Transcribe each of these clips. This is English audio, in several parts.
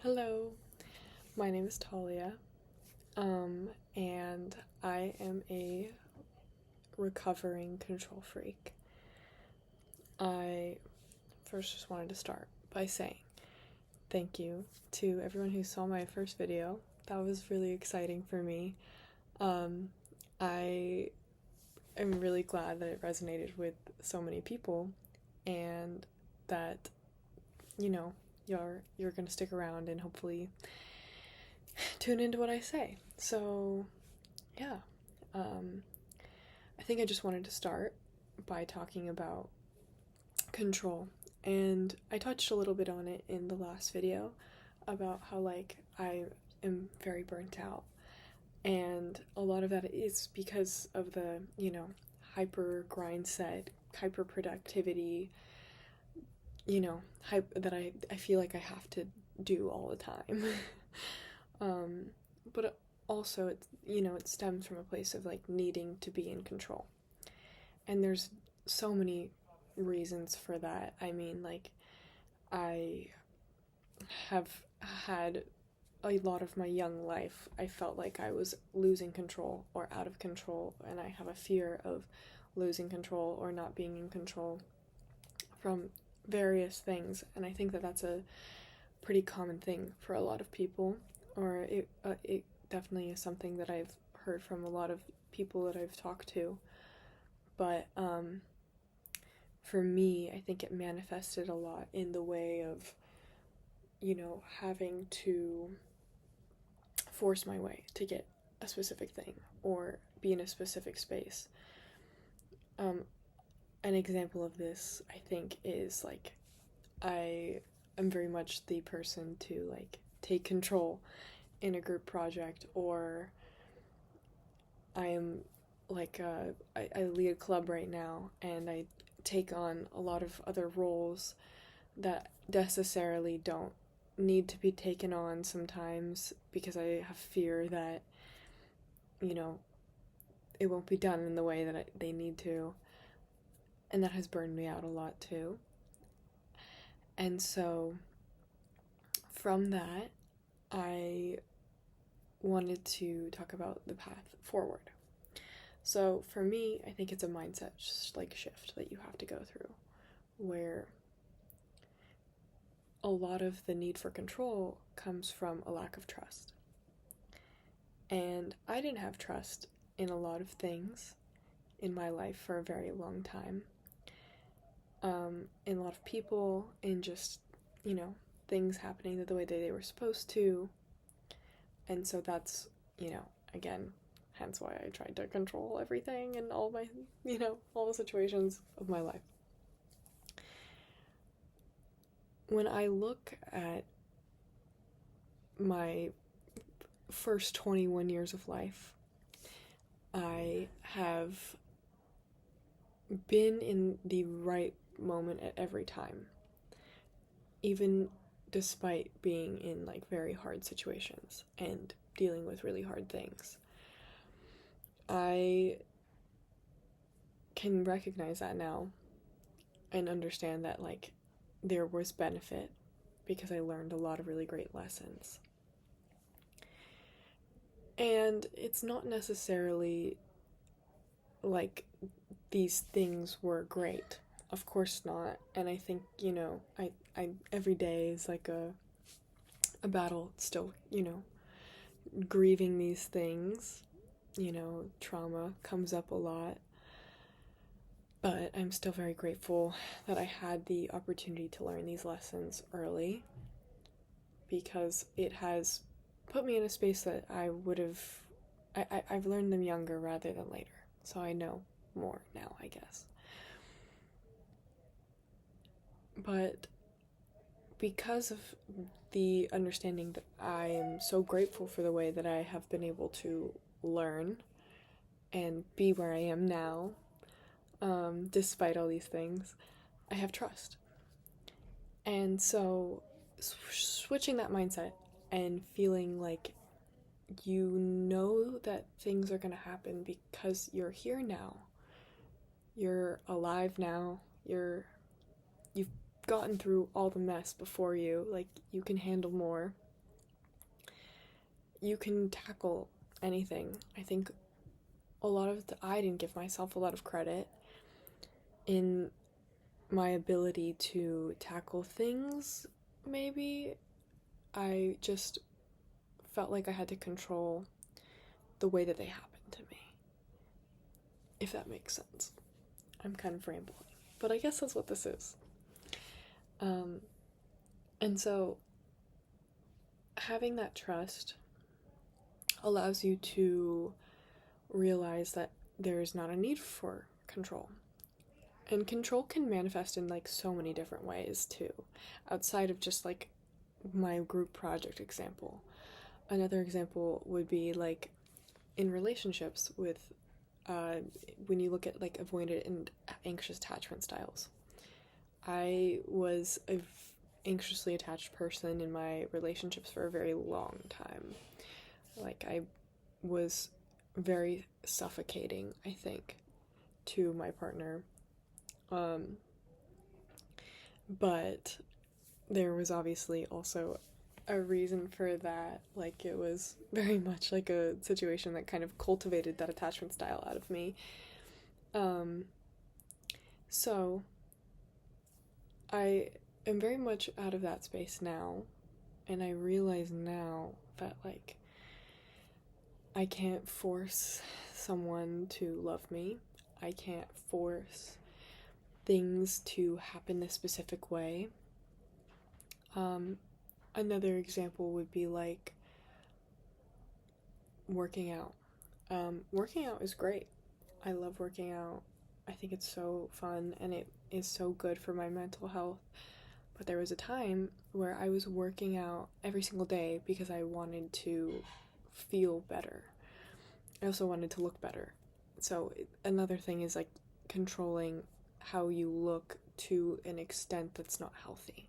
Hello, my name is Talia, and I am a recovering control freak. I first just wanted to start by saying thank you to everyone who saw my first video. That was really exciting for me. I am really glad that it resonated with so many people and that, you know, you're gonna stick around and hopefully tune into what I say. So, yeah. I think I just wanted to start by talking about control. And I touched a little bit on it in the last video about how, I am very burnt out. And a lot of that is because of the, hyper grind set, hyper productivity, that I feel like I have to do all the time. But also it stems from a place of needing to be in control. And there's so many reasons for that. I mean, I have had a lot of my young life, I felt like I was losing control or out of control, and I have a fear of losing control or not being in control from various things. And I think that that's a pretty common thing for a lot of people, or it definitely is something that I've heard from a lot of people that I've talked to. But for me, I think it manifested a lot in the way of, having to force my way to get a specific thing or be in a specific space. An example of this, I think, is I am very much the person to take control in a group project, or I am I lead a club right now, and I take on a lot of other roles that necessarily don't need to be taken on sometimes because I have fear that, it won't be done in the way that they need to. And that has burned me out a lot too. And so from that, I wanted to talk about the path forward. So for me, I think it's a mindset shift that you have to go through, where a lot of the need for control comes from a lack of trust. And I didn't have trust in a lot of things in my life for a very long time. In a lot of people, in just, things happening the way that they were supposed to. And so that's, again, hence why I tried to control everything and all my, all the situations of my life. When I look at my first 21 years of life, I have been in the right moment at every time, even despite being in very hard situations and dealing with really hard things. I can recognize that now and understand that there was benefit because I learned a lot of really great lessons. And it's not necessarily these things were great. Of course not. And I think, I every day is a battle still, grieving these things. Trauma comes up a lot. But I'm still very grateful that I had the opportunity to learn these lessons early, because it has put me in a space that I've learned them younger rather than later. So I know more now, I guess. But because of the understanding that I am so grateful for the way that I have been able to learn and be where I am now, despite all these things, I have trust. And so switching that mindset and feeling like that things are going to happen because you're here now. You're alive now. You've gotten through all the mess before you. You can handle more. you can tackle anything. I think I didn't give myself a lot of credit in my ability to tackle things, maybe. I just felt like I had to control the way that they happened to me, if that makes sense. I'm kind of rambling, but I guess that's what this is. And so having that trust allows you to realize that there's not a need for control. And control can manifest in like so many different ways too, outside of just like my group project example. Another example would be like in relationships with when you look at like avoidant and anxious attachment styles. I was a anxiously attached person in my relationships for a very long time. Like I was very suffocating, I think, to my partner. But there was obviously also a reason for that. Like it was very much like a situation that kind of cultivated that attachment style out of me. So I am very much out of that space now, and I realize now that like I can't force someone to love me. I can't force things to happen a specific way. Another example would be like working out. Working out is great. I love working out. I think it's so fun and it is so good for my mental health. But there was a time where I was working out every single day because I wanted to feel better. I also wanted to look better. So another thing is like controlling how you look to an extent that's not healthy.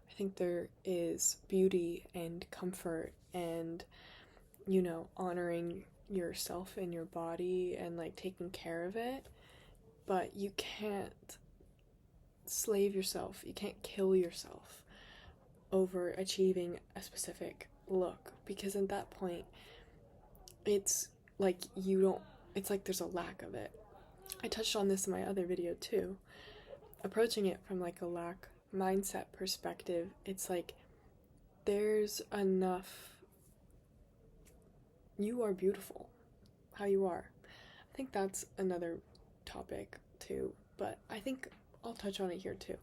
I think there is beauty and comfort and, you know, honoring yourself and your body and like taking care of it, but you can't slave yourself, you can't kill yourself over achieving a specific look, because at that point it's like it's like there's a lack of it. I touched on this in my other video too. Approaching it from like a lack mindset perspective, it's like there's enough. You are beautiful how you are. I think that's another topic too, but I think I'll touch on it here too.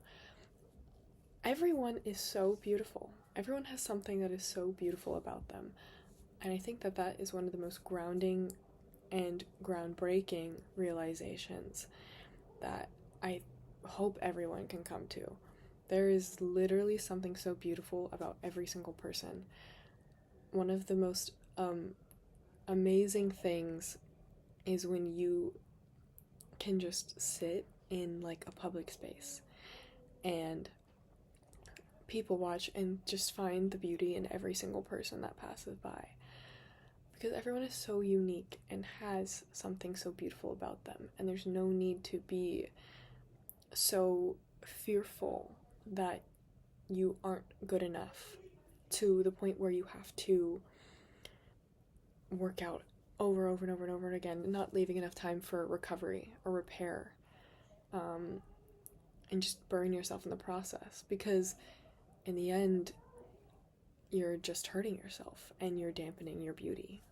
Everyone is so beautiful. Everyone has something that is so beautiful about them. And I think that that is one of the most grounding and groundbreaking realizations that I hope everyone can come to. There is literally something so beautiful about every single person. One of the most amazing things is when you can just sit in like a public space and people watch and just find the beauty in every single person that passes by. Because everyone is so unique and has something so beautiful about them, and there's no need to be so fearful that you aren't good enough to the point where you have to work out over and over again, not leaving enough time for recovery or repair, and just burn yourself in the process, because in the end you're just hurting yourself and you're dampening your beauty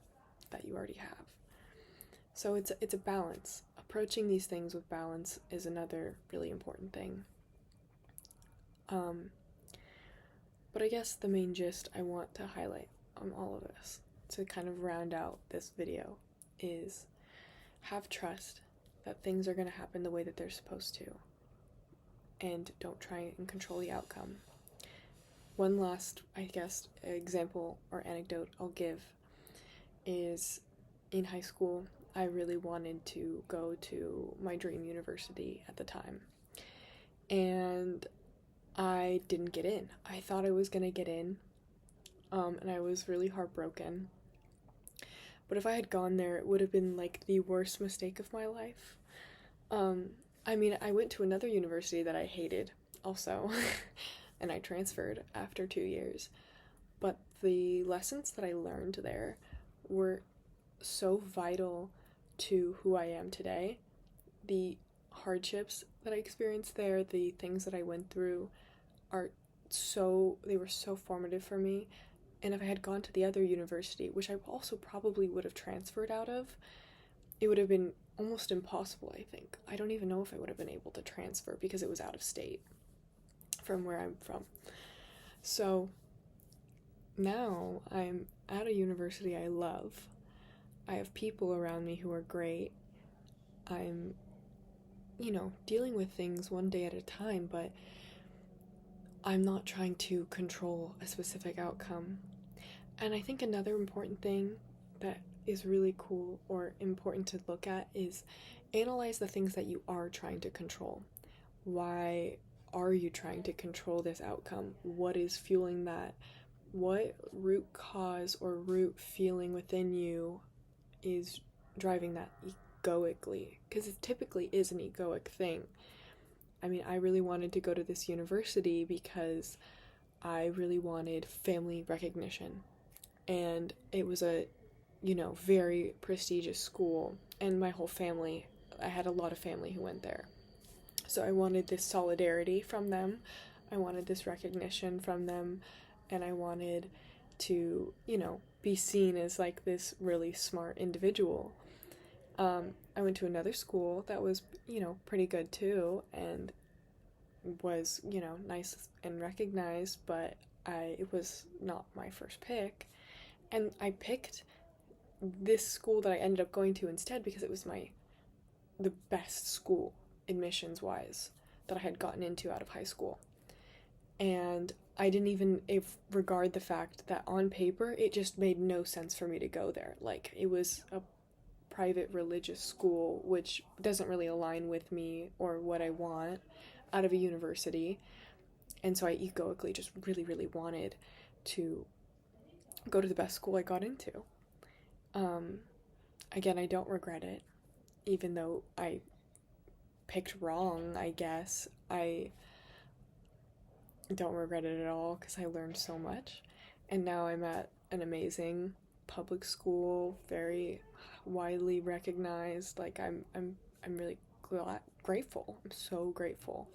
that you already have. So it's a balance. Approaching these things with balance is another really important thing. But I guess the main gist I want to highlight on all of this, to kind of round out this video, is have trust that things are going to happen the way that they're supposed to, and don't try and control the outcome. One last, I guess, example or anecdote I'll give is in high school, I really wanted to go to my dream university at the time. And I didn't get in. I thought I was going to get in, and I was really heartbroken. But if I had gone there, it would have been like the worst mistake of my life. I mean, I went to another university that I hated also, and I transferred after 2 years. But the lessons that I learned there were so vital to who I am today. The hardships that I experienced there, the things that I went through they were so formative for me. And if I had gone to the other university, which I also probably would have transferred out of, it would have been almost impossible, I think. I don't even know if I would have been able to transfer because it was out of state from where I'm from. So now I'm at a university I love. I have people around me who are great. I'm, dealing with things one day at a time, but I'm not trying to control a specific outcome. And I think another important thing that is really cool or important to look at is analyze the things that you are trying to control. Why are you trying to control this outcome? What is fueling that? What root cause or root feeling within you is driving that egoically? Because it typically is an egoic thing. I mean, I really wanted to go to this university because I really wanted family recognition. And it was a, very prestigious school. And my whole family, I had a lot of family who went there. So I wanted this solidarity from them. I wanted this recognition from them. And I wanted to, be seen as like this really smart individual. I went to another school that was, pretty good too, and was, nice and recognized, but it was not my first pick. And I picked this school that I ended up going to instead because it was the best school, admissions-wise, that I had gotten into out of high school. And I didn't even regard the fact that on paper, it just made no sense for me to go there. Like, it was a private religious school, which doesn't really align with me or what I want out of a university. And so I egoically just really, really wanted to go to the best school I got into. Again, I don't regret it, even though I picked wrong, I guess. I don't regret it at all because I learned so much. And now I'm at an amazing public school, very widely recognized. Like, I'm really grateful. I'm so grateful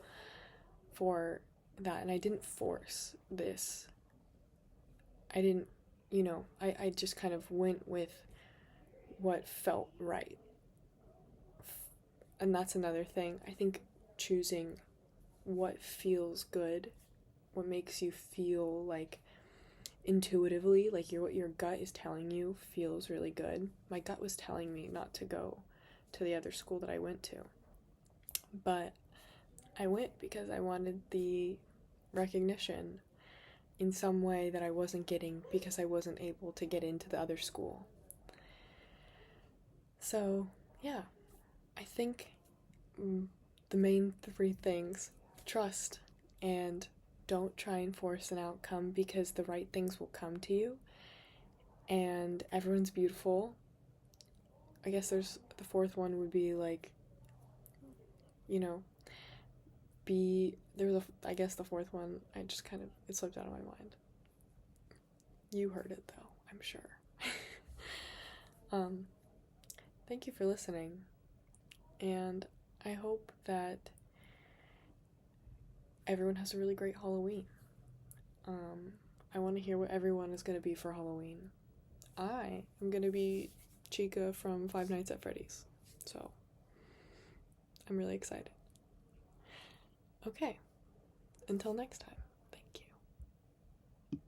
for that. And I didn't force this. I didn't, I just kind of went with what felt right. And that's another thing. I think choosing what feels good, what makes you feel like intuitively, like what your gut is telling you feels really good. My gut was telling me not to go to the other school that I went to. But I went because I wanted the recognition in some way that I wasn't getting because I wasn't able to get into the other school. So, yeah, I think the main three things: trust, and don't try and force an outcome because the right things will come to you, and everyone's beautiful. I guess the fourth one would be like, I guess the fourth one, it slipped out of my mind. You heard it though, I'm sure. Thank you for listening, and I hope that everyone has a really great Halloween. I want to hear what everyone is going to be for Halloween. I am going to be Chica from Five Nights at Freddy's, so I'm really excited. Okay, until next time.